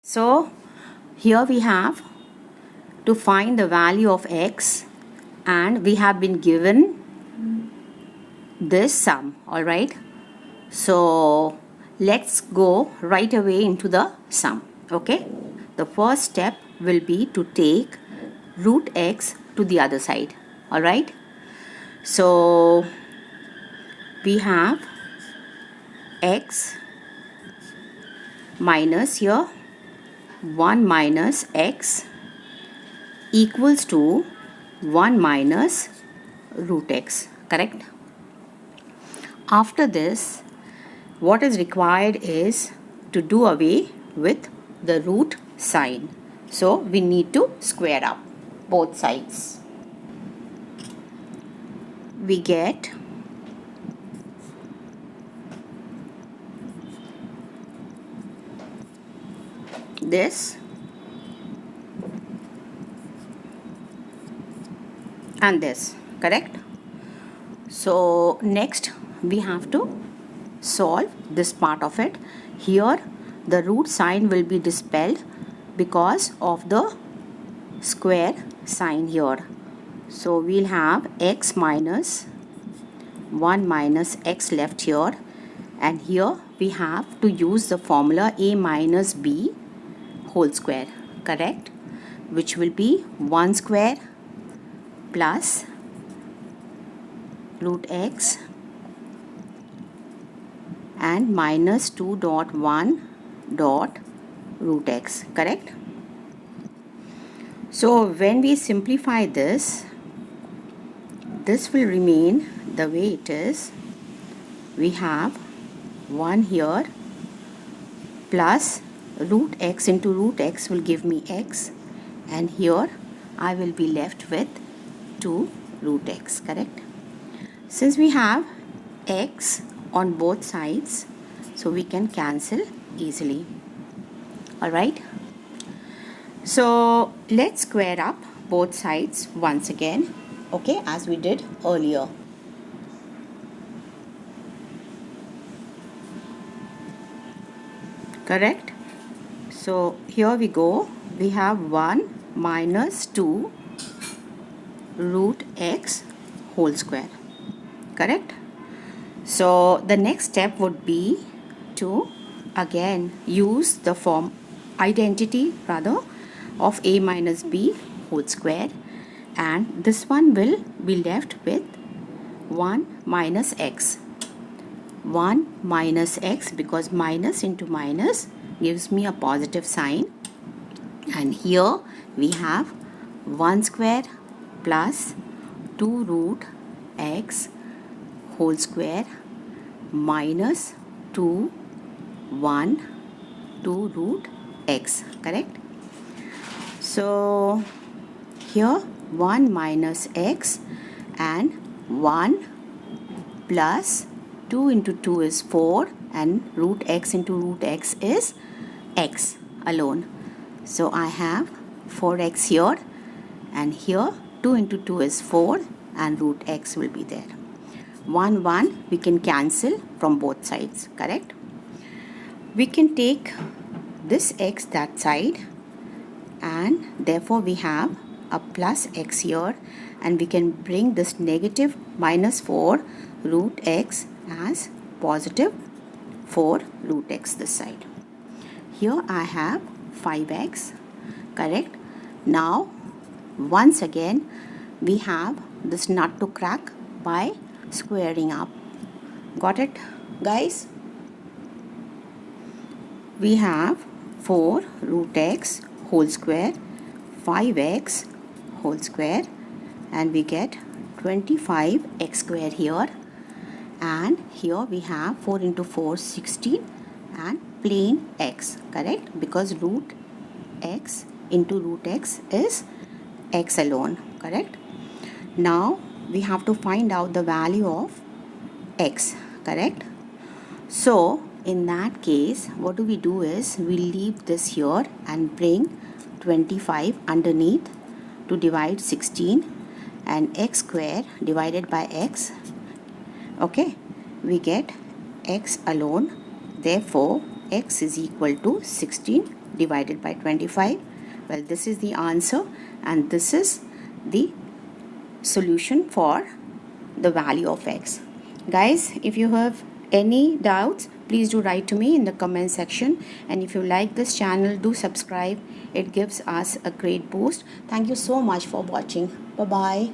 So here we have to find the value of x, and we have been given this sum. Alright, so let's go right away into the sum. Okay, the first step will be to take root x to the other side. Alright, so we have x minus here 1 minus x equals to 1 minus root x, correct? After this, what is required is to do away with the root sign. So we need to square up both sides. We get this and this, correct? So next we have to solve this part of it. Here the root sign will be dispelled because of the square sign here. So we'll have x minus 1 minus x left here, and here we have to use the formula a minus b whole square, correct, which will be 1 square plus root x and minus 2 dot 1 dot root x, correct? So when we simplify this will remain the way it is. We have 1 here plus root x into root x will give me x, and here I will be left with 2 root x, correct? Since we have x on both sides, so we can cancel easily. Alright, so let's square up both sides once again, okay, as we did earlier. Correct? So here we go. We have 1 minus 2 root x whole square, correct? So the next step would be to again use the form identity rather of a minus b whole square, and this one will be left with 1 minus x. 1 minus x, because minus into minus gives me a positive sign, and here we have 1 square plus 2 root x whole square minus 2 1 2 root x, correct? So here 1 minus x and 1 plus 2 into 2 is 4, and root x into root x is x alone. So I have 4x here, and here 2 into 2 is 4, and root x will be there. 1 1 we can cancel from both sides, correct? We can take this x that side, and therefore we have a plus x here, and we can bring this negative minus 4 root x as positive 4 root x this side. Here I have 5x, correct? Now once again we have this nut to crack by squaring up. Got it, guys? We have 4 root x whole square, 5x whole square, and we get 25x square here, and here we have 4 into 4 16 and plain x, correct, because root x into root x is x alone, correct? Now we have to find out the value of x, correct? So in that case, what do we do is we leave this here and bring 25 underneath to divide 16, and x square divided by x, okay, we get x alone. Therefore x is equal to 16 divided by 25. Well, this is the answer, and this is the solution for the value of x. Guys, if you have any doubts, please do write to me in the comment section, and if you like this channel, do subscribe. It gives us a great boost. Thank you so much for watching. Bye bye.